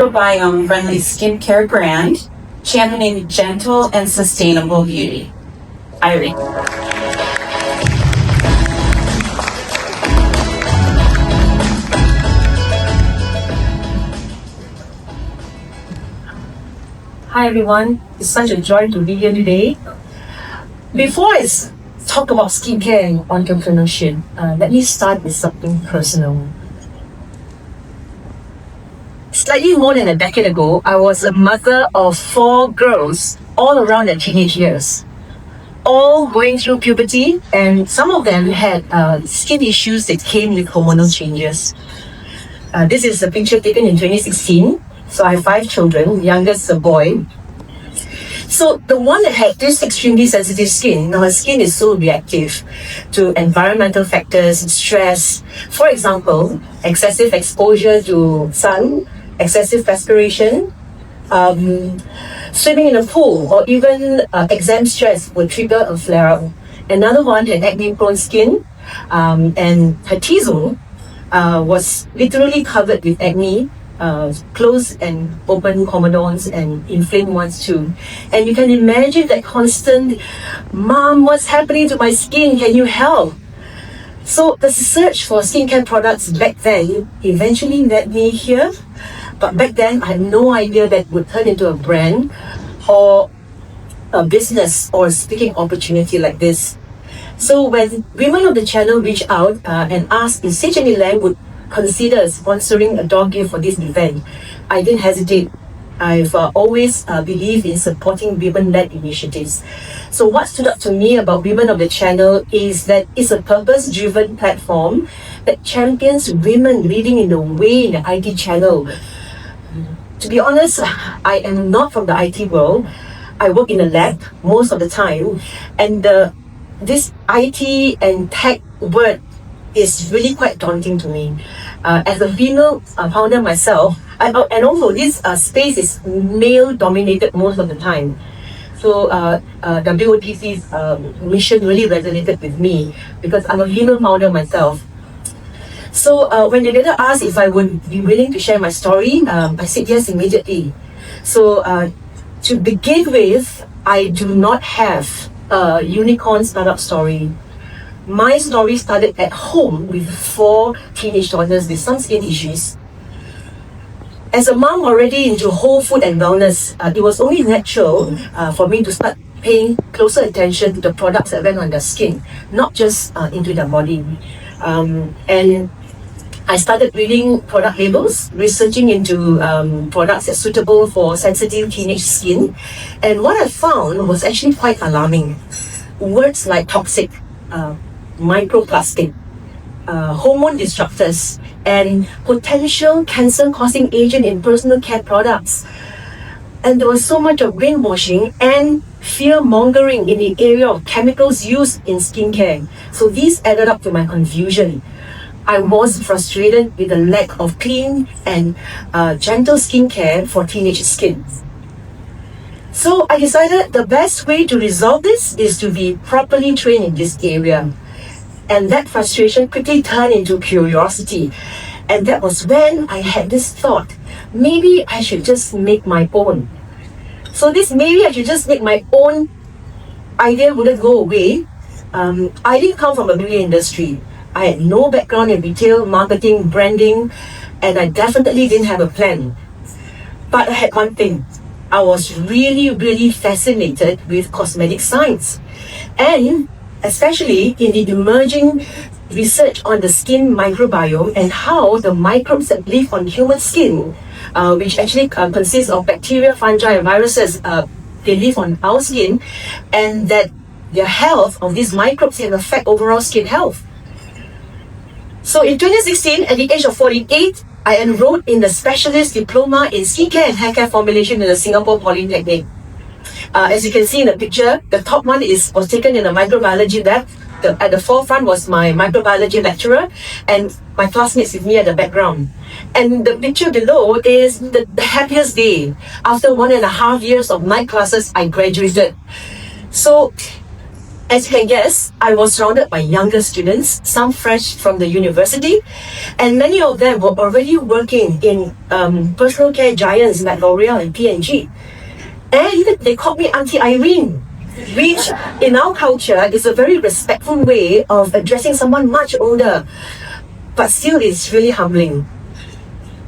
microbiome-friendly skincare brand, championing gentle and sustainable beauty. Irene. Hi everyone, it's such a joy to be here today. Before I talk about skincare and entrepreneurship, let me start with something personal. Slightly more than a decade ago, I was a mother of 4 girls, all around their teenage years, all going through puberty, and some of them had skin issues that came with hormonal changes. This is a picture taken in 2016. So I have 5 children, youngest a boy. So the one that had this extremely sensitive skin, now her skin is so reactive to environmental factors, stress. For example, excessive exposure to sun, excessive perspiration, swimming in a pool, or even exam stress would trigger a flare-up. Another one had acne-prone skin, and her T-zone was literally covered with acne. Closed and open comedons and inflamed ones too. And you can imagine that constant, "Mom, what's happening to my skin? Can you help?" So the search for skincare products back then eventually led me here. But back then, I had no idea that would turn into a brand or a business or speaking opportunity like this. So when women of the channel reached out and asked if Sage Ylang would consider sponsoring a dog gift for this event, I didn't hesitate. I've always believed in supporting women-led initiatives. So what stood out to me about Women of the Channel is that it's a purpose-driven platform that champions women leading in the way in the IT channel. To be honest, I am not from the IT world. I work in a lab most of the time, and this IT and tech word is really quite daunting to me. As a female founder myself, and also this space is male dominated most of the time. So WOTC's mission really resonated with me because I'm a female founder myself. So when they later asked if I would be willing to share my story, I said yes immediately. So to begin with, I do not have a unicorn startup story. My story started at home with 4 teenage daughters with some skin issues. As a mom already into whole food and wellness, it was only natural for me to start paying closer attention to the products that went on their skin, not just into their body. And I started reading product labels, researching into products that's suitable for sensitive teenage skin. And what I found was actually quite alarming. Words like toxic, microplastic, hormone disruptors, and potential cancer-causing agent in personal care products. And there was so much of brainwashing and fear-mongering in the area of chemicals used in skincare. So these added up to my confusion. I was frustrated with the lack of clean and gentle skincare for teenage skin. So I decided the best way to resolve this is to be properly trained in this area. And that frustration quickly turned into curiosity. And that was when I had this thought, maybe I should just make my own. So this maybe I should just make my own idea wouldn't go away. I didn't come from a beauty industry. I had no background in retail, marketing, branding, and I definitely didn't have a plan. But I had one thing. I was really fascinated with cosmetic science. And especially in the emerging research on the skin microbiome and how the microbes that live on human skin, which actually consists of bacteria, fungi, and viruses, they live on our skin, and that the health of these microbes can affect overall skin health. So in 2016, at the age of 48, I enrolled in the Specialist Diploma in Skincare and Haircare Formulation in the Singapore Polytechnic. As you can see in the picture, the top one was taken in a microbiology lab. At the forefront was my microbiology lecturer and my classmates with me at the background. And the picture below is the happiest day. After 1.5 years of night classes, I graduated. So As you can guess, I was surrounded by younger students, some fresh from the university, and many of them were already working in personal care giants like L'Oreal and P&G. And even they called me Auntie Irene, which in our culture is a very respectful way of addressing someone much older, but still it's really humbling.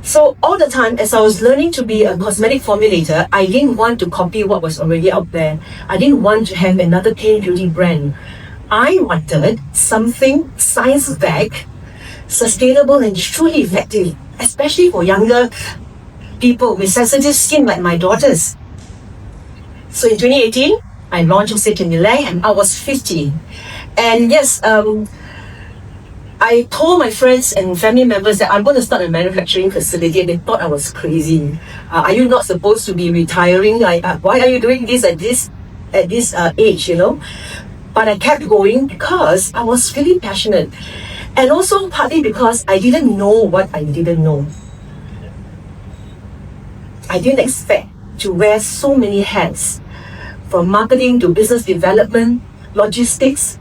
So all the time, as I was learning to be a cosmetic formulator, I didn't want to copy what was already out there. I didn't want to have another clean beauty brand. I wanted something science-backed, sustainable and truly effective, especially for younger people with sensitive skin like my daughters. So in 2018, I launched Sage Ylang and I was 50. And yes, I told my friends and family members that I'm going to start a manufacturing facility, and they thought I was crazy. Are you not supposed to be retiring? Why are you doing this at this age, you know? But I kept going because I was really passionate. And also partly because I didn't know what I didn't know. I didn't expect to wear so many hats, from marketing to business development, logistics,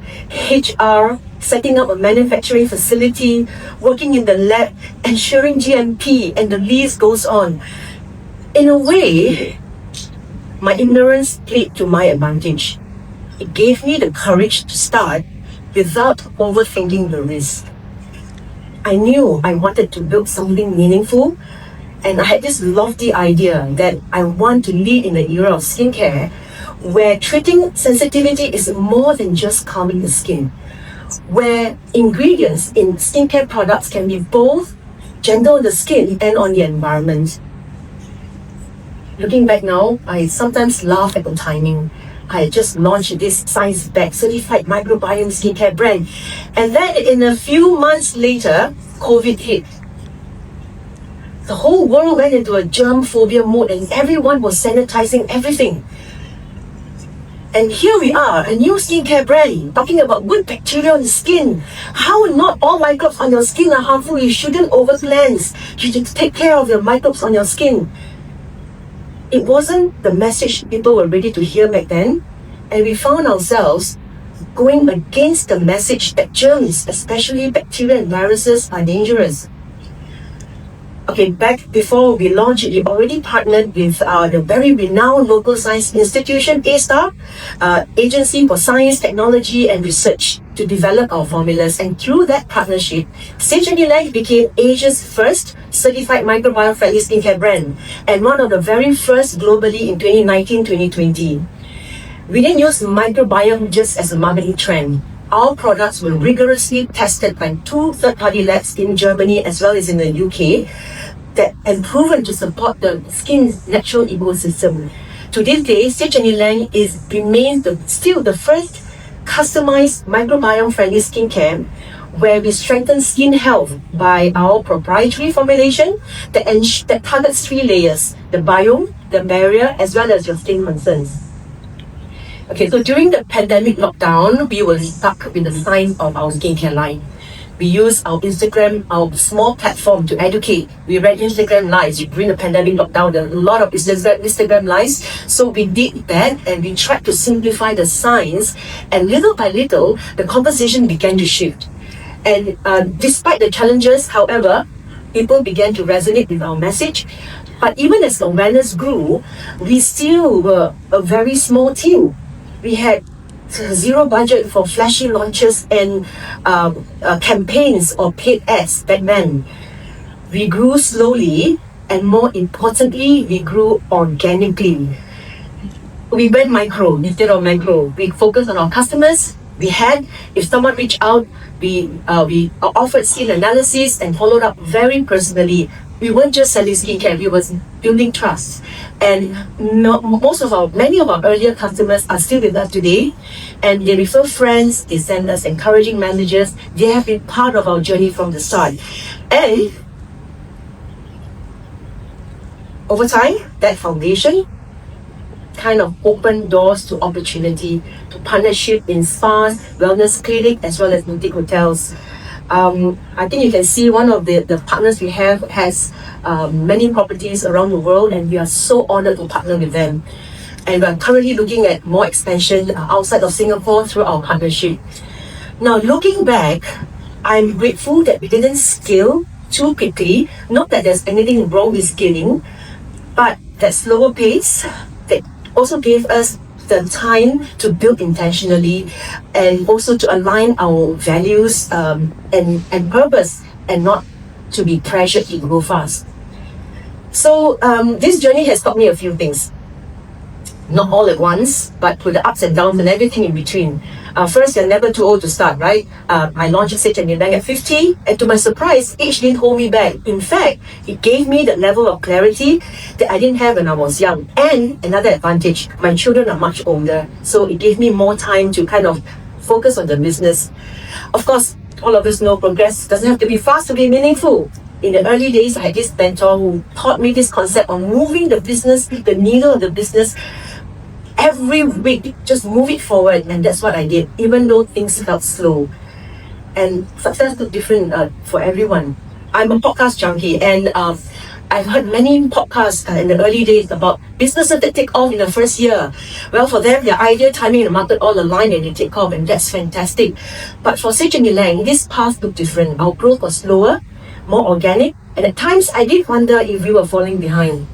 HR, setting up a manufacturing facility, working in the lab, ensuring GMP, and the list goes on. In a way, my ignorance played to my advantage. It gave me the courage to start without overthinking the risk. I knew I wanted to build something meaningful, and I had this lofty idea that I want to lead in the era of skincare, where treating sensitivity is more than just calming the skin, where ingredients in skincare products can be both gentle on the skin and on the environment. Looking back now, I sometimes laugh at the timing. I just launched this science-backed certified microbiome skincare brand, and then in a few months later, COVID hit. The whole world went into a germ phobia mode and everyone was sanitizing everything. And here we are, a new skincare brand, talking about good bacteria on the skin. How not all microbes on your skin are harmful. You shouldn't over-cleanse. You should take care of your microbes on your skin. It wasn't the message people were ready to hear back then, and we found ourselves going against the message that germs, especially bacteria and viruses, are dangerous. Okay, back before we launched it, we already partnered with the very renowned local science institution, A-STAR, Agency for Science, Technology and Research, to develop our formulas. And through that partnership, Sage Ylang became Asia's first certified microbiome-friendly skincare brand, and one of the very first globally in 2019-2020. We didn't use microbiome just as a marketing trend. Our products were rigorously tested by 2 third-party labs in Germany as well as in the UK and proven to support the skin's natural ecosystem. To this day, Sage Ylang remains still the first customized microbiome-friendly skincare, where we strengthen skin health by our proprietary formulation that targets 3 layers: the biome, the barrier, as well as your skin concerns. Okay, so during the pandemic lockdown, we were stuck with the sign of our skincare line. We used our Instagram, our small platform, to educate. We ran Instagram lives during the pandemic lockdown. There were a lot of Instagram lives. So we did that and we tried to simplify the science. And little by little, the conversation began to shift. And despite the challenges, however, people began to resonate with our message. But even as the awareness grew, we still were a very small team. We had zero budget for flashy launches and campaigns or paid ads back then. We grew slowly, and more importantly, we grew organically. We went micro instead of macro. We focused on our customers. If someone reached out, we offered skin analysis and followed up very personally. We weren't just selling skincare, we were building trust. And many of our earlier customers are still with us today, and they refer friends, they send us encouraging messages. They have been part of our journey from the start. And over time, that foundation kind of opened doors to opportunity, to partnership in spas, wellness clinic, as well as boutique hotels. I think you can see one of the partners we have has many properties around the world, and we are so honored to partner with them. And we're currently looking at more expansion outside of Singapore through our partnership. Now, looking back, I'm grateful that we didn't scale too quickly. Not that there's anything wrong with scaling, but that slower pace that also gave us the time to build intentionally and also to align our values and purpose, and not to be pressured to grow fast. So this journey has taught me a few things. Not all at once, but with the ups and downs and everything in between. First, you're never too old to start, right? I launched Sage Ylang at 50, and to my surprise, age didn't hold me back. In fact, it gave me the level of clarity that I didn't have when I was young. And another advantage, my children are much older, so it gave me more time to kind of focus on the business. Of course, all of us know progress doesn't have to be fast to be meaningful. In the early days, I had this mentor who taught me this concept of moving the business, the needle of the business, every week, just move it forward. And that's what I did, even though things felt slow. And success looked different for everyone. I'm a podcast junkie, and I've heard many podcasts in the early days about businesses that take off in the first year. Well, for them, their idea, timing, and the market all align and they take off, and that's fantastic. But for Sage Ylang, this path looked different. Our growth was slower, more organic, and at times I did wonder if we were falling behind.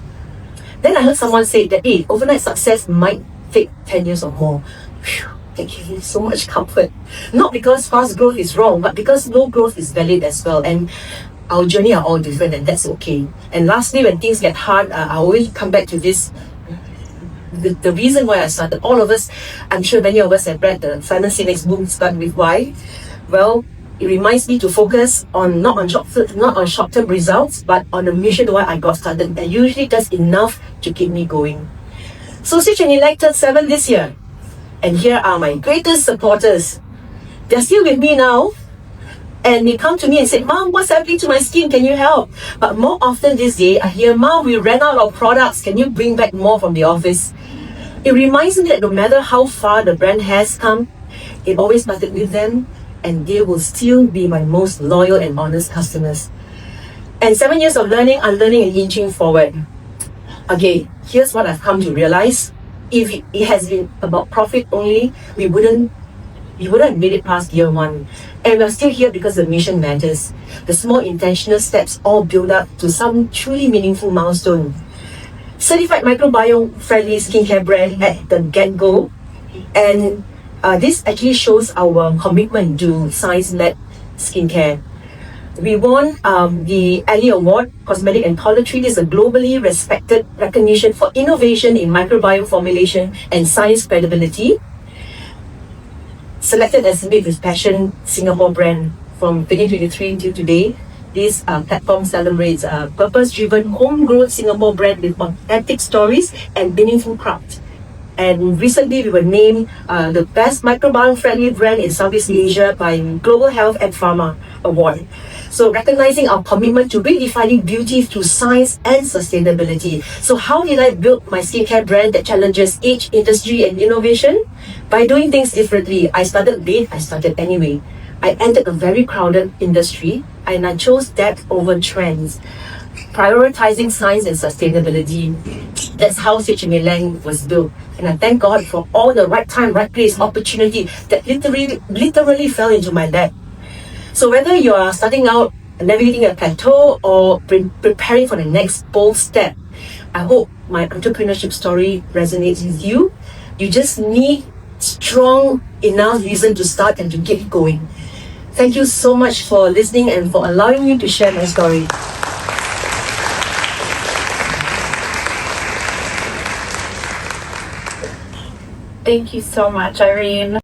Then I heard someone say that, hey, overnight success might take 10 years or more. Phew, that gave me so much comfort. Not because fast growth is wrong, but because slow growth is valid as well. And our journey are all different, and that's okay. And lastly, when things get hard, I always come back to this. The reason why I started, all of us, I'm sure many of us have read the Simon Sinek's book, Start With Why. Well, it reminds me to focus on not on short-term results, but on the mission why I got started. And usually that's enough to keep me going. So Sage Ylang turned 7 this year. And here are my greatest supporters. They're still with me now. And they come to me and say, Mom, what's happening to my skin? Can you help? But more often this day, I hear, Mom, we ran out of products. Can you bring back more from the office? It reminds me that no matter how far the brand has come, it always started with them, and they will still be my most loyal and honest customers. And 7 years of learning, unlearning, and inching forward. Okay, here's what I've come to realize. If it has been about profit only, we wouldn't have made it past year 1. And we're still here because the mission matters. The small intentional steps all build up to some truly meaningful milestone. Certified microbiome-friendly skincare brand at the get-go. And this actually shows our commitment to science-led skincare. We won the Alley Award, Cosmetic and Toiletry. This is a globally respected recognition for innovation in microbiome formulation and science credibility. Selected as Made with Passion Singapore brand from 2023 till today. This platform celebrates a purpose-driven, homegrown Singapore brand with authentic stories and meaningful craft. And recently, we were named the best microbiome-friendly brand in Southeast Asia by Global Health and Pharma Award. So recognizing our commitment to redefining beauty through science and sustainability. So how did I build my skincare brand that challenges age, industry, and innovation? By doing things differently. I started late, I started anyway. I entered a very crowded industry, and I chose depth over trends, prioritizing science and sustainability. That's how Sage Ylang was built. And I thank God for all the right time, right place, opportunity that literally fell into my lap. So whether you are starting out, navigating a plateau, or preparing for the next bold step, I hope my entrepreneurship story resonates with you. You just need strong enough reason to start and to get going. Thank you so much for listening and for allowing me to share my story. Thank you so much, Irene.